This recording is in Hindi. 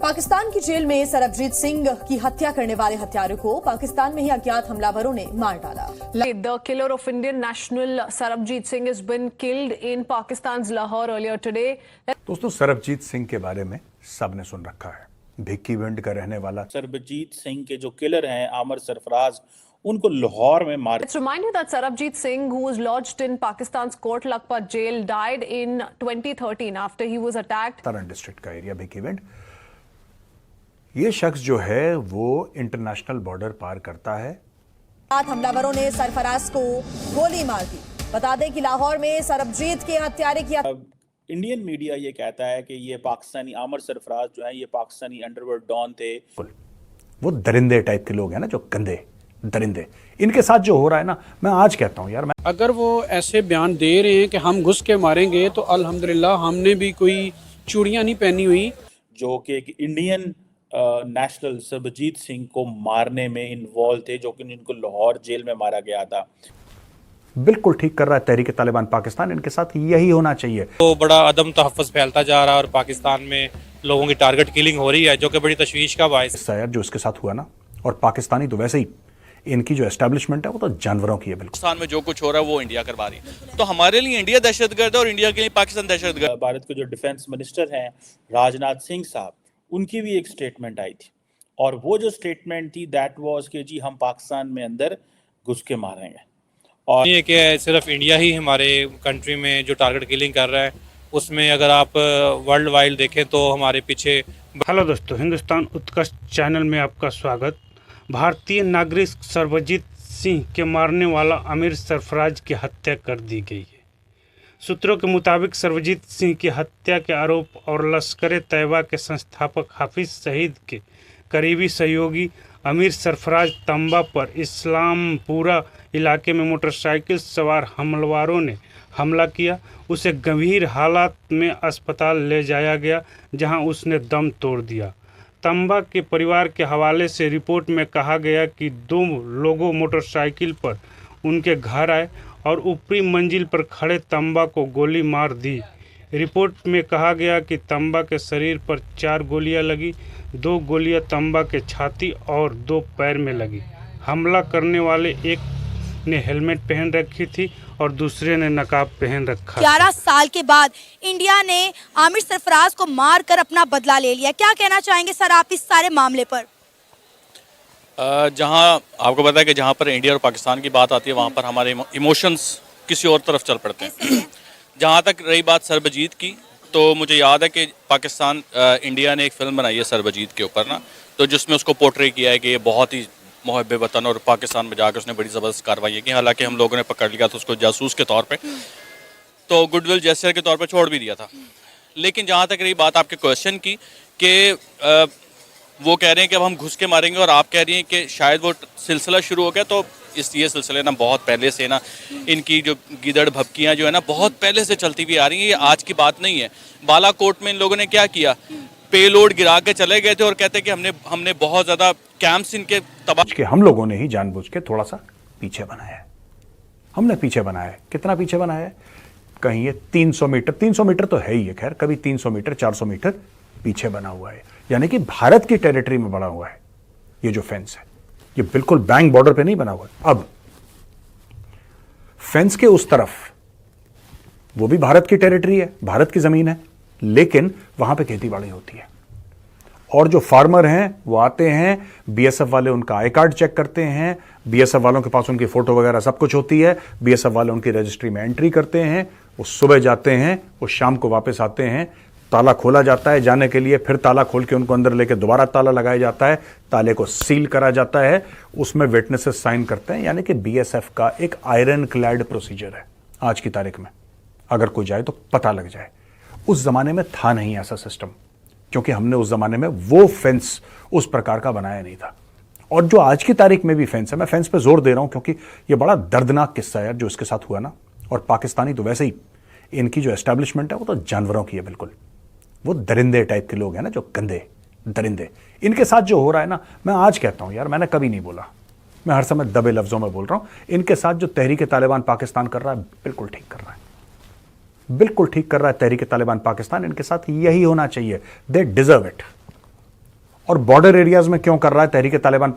पाकिस्तान की जेल में सरबजीत सिंह की हत्या करने वाले हत्यारे को पाकिस्तान में ही अज्ञात हमलावरों ने मार डाला। The killer of Indian national Sarabjit Singh has been killed in Pakistan's Lahore earlier today. दोस्तों, सरबजीत सिंह के बारे में सबने सुन रखा है। भिक्कीविंड का रहने वाला सरबजीत सिंह के जो किलर हैं आमिर सरफराज, उनको लाहौर में मार। Let's remind you that Sarabjit Singh, who was lodged in Pakistan's Kot Lakhpat jail, died in 2013 after he was attacked. Taran district का एरिया भिक्कीविंड। ये शख्स जो है वो इंटरनेशनल बॉर्डर पार करता है। हमलावरों ने सरफराज को गोली मार दी। बता दें कि लाहौर में सरबजीत के हत्यारे की इंडियन मीडिया ये कहता है कि ये पाकिस्तानी आमिर सरफराज जो है ये पाकिस्तानी अंडरवर्ल्ड डॉन थे। वो दरिंदे टाइप के लोग हैं ना, जो गंदे दरिंदे। इनके साथ जो हो रहा है ना, मैं आज कहता हूँ यार, मैं अगर वो ऐसे बयान दे रहे हैं कि हम घुस के मारेंगे तो अल्हम्दुलिल्लाह हमने भी कोई चूड़ियां नहीं पहनी हुई। जो कि एक इंडियन नेशनल सरबजीत सिंह को मारने में इन्वॉल्व थे, जो कि इनको लाहौर जेल में मारा गया था। बिल्कुल ठीक कर रहा है तहरीक तालिबान पाकिस्तान। इनके साथ यही होना चाहिए। तो बड़ा अदम तहफ़्फ़ुज़ फैलता जा रहा है और पाकिस्तान में लोगों की टारगेट किलिंग हो रही है, जो कि बड़ी तशवीश का बायस है। जो इसके साथ हुआ ना, और पाकिस्तानी तो वैसे ही, इनकी जो एस्टेब्लिशमेंट है वो तो जानवरों की है। बिल्कुल पाकिस्तान में जो कुछ हो रहा है वो इंडिया करवा रही है, तो हमारे लिए इंडिया दहशतगर्द है और इंडिया के लिए पाकिस्तान दहशतगर्द। भारत के जो डिफेंस मिनिस्टर हैं राजनाथ सिंह साहब, उनकी भी एक स्टेटमेंट आई थी, और वो जो स्टेटमेंट थी दैट वाज कि जी हम पाकिस्तान में अंदर घुस के मारेंगे। और ये कि सिर्फ इंडिया ही हमारे कंट्री में जो टारगेट किलिंग कर रहा है, उसमें अगर आप वर्ल्ड वाइड देखें तो हमारे पीछे। हेलो दोस्तों, हिंदुस्तान उत्कर्ष चैनल में आपका स्वागत। भारतीय नागरिक सरबजीत सिंह के मारने वाला आमिर सरफराज की हत्या कर दी गई है। सूत्रों के मुताबिक सरबजीत सिंह की हत्या के आरोप और लश्कर तैयबा के संस्थापक हाफिज सईद के करीबी सहयोगी आमिर सरफराज तंबा पर इस्लामपुरा इलाके में मोटरसाइकिल सवार हमलावरों ने हमला किया। उसे गंभीर हालात में अस्पताल ले जाया गया, जहां उसने दम तोड़ दिया। तंबा के परिवार के हवाले से रिपोर्ट में कहा गया कि दो लोगों मोटरसाइकिल पर उनके घर आए और ऊपरी मंजिल पर खड़े तंबा को गोली मार दी। रिपोर्ट में कहा गया कि तंबा के शरीर पर 4 गोलियां लगी, 2 गोलियां तंबा के छाती और 2 पैर में लगी। हमला करने वाले एक ने हेलमेट पहन रखी थी और दूसरे ने नकाब पहन रखा। 11 साल के बाद इंडिया ने आमिर सरफराज को मारकर अपना बदला ले लिया। क्या कहना चाहेंगे सर आप इस सारे मामले पर? जहां आपको पता है कि जहां पर इंडिया और पाकिस्तान की बात आती है वहां पर हमारे इमोशंस किसी और तरफ चल पड़ते हैं। जहां तक रही बात सरबजीत की, तो मुझे याद है कि पाकिस्तान इंडिया ने एक फिल्म बनाई है सरबजीत के ऊपर ना, तो जिसमें उसको पोर्ट्रे किया है कि ये बहुत ही मुहब्ब वतन, और पाकिस्तान में जाकर उसने बड़ी ज़बरदस्त कार्रवाई की। हालांकि हम लोगों ने पकड़ लिया था उसको जासूस के तौर पे, तो गुडविल जेस्चर के तौर पे छोड़ भी दिया था। लेकिन जहाँ तक रही बात आपके क्वेश्चन की कि वो कह रहे हैं कि अब हम घुस के मारेंगे, और आप कह रही हैं कि शायद वो सिलसिला शुरू हो गया, तो ये सिलसिले ना बहुत पहले से ना, इनकी जो गिदड़ भपकियाँ जो है ना बहुत पहले से चलती हुई आ रही हैं। ये आज की बात नहीं है। बालाकोट में इन लोगों ने क्या किया, पेलोड गिरा के चले गए थे और कहते कि हमने बहुत ज़्यादा कैंप्स इनके तबाह के, हम लोगों ने ही जानबूझ के थोड़ा सा पीछे बनाया है। हमने पीछे बनाया है। कितना पीछे बनाया है? कहीं ये 300 मीटर तो है ही है, खैर कभी 300 मीटर 400 मीटर पीछे बना हुआ है, यानी कि भारत की टेरिटरी में बना हुआ है। ये जो फेंस है ये बिल्कुल बैंक बॉर्डर पे नहीं बना हुआ है। अब फेंस के उस तरफ वो भी भारत की टेरिटरी है, भारत की जमीन है, लेकिन वहां पे खेती बाड़ी होती है। और जो फार्मर हैं वो आते हैं, बीएसएफ वाले उनका आई कार्ड चेक करते हैं, बीएसएफ वालों के पास उनकी फोटो वगैरह सब कुछ होती है, बीएसएफ वाले उनकी रजिस्ट्री में एंट्री करते हैं। वो सुबह जाते हैं, वो शाम को वापस आते हैं, ताला खोला जाता है जाने के लिए, फिर ताला खोल के उनको अंदर लेके दोबारा ताला लगाया जाता है, ताले को सील करा जाता है, उसमें विटनेसेस साइन करते हैं। यानी कि बीएसएफ का एक आयरन क्लैड प्रोसीजर है। आज की तारीख में अगर कोई जाए तो पता लग जाए। उस जमाने में था नहीं ऐसा सिस्टम, क्योंकि हमने उस जमाने में वो फेंस उस प्रकार का बनाया नहीं था। और जो आज की तारीख में भी फेंस है, मैं फेंस पे जोर दे रहा हूं क्योंकि ये बड़ा दर्दनाक किस्सा है जो इसके साथ हुआ ना, और पाकिस्तानी तो वैसे ही, इनकी जो एस्टेब्लिशमेंट है वो तो जानवरों की है। बिल्कुल वो दरिंदे टाइप के लोग हैं ना, जो गंदे दरिंदे। इनके साथ जो हो रहा है ना, मैं आज कहता हूं यार, मैंने कभी नहीं बोला, मैं हर समय दबे लफ्जों में बोल रहा हूं। इनके साथ जो तहरीक तालिबान पाकिस्तान कर रहा है बिल्कुल ठीक कर रहा है, बिल्कुल ठीक कर रहा है तहरीक तालिबान पाकिस्तान। इनके साथ यही होना चाहिए। They deserve it. और बॉर्डर एरियाज में क्यों कर रहा है तहरीक तालिबान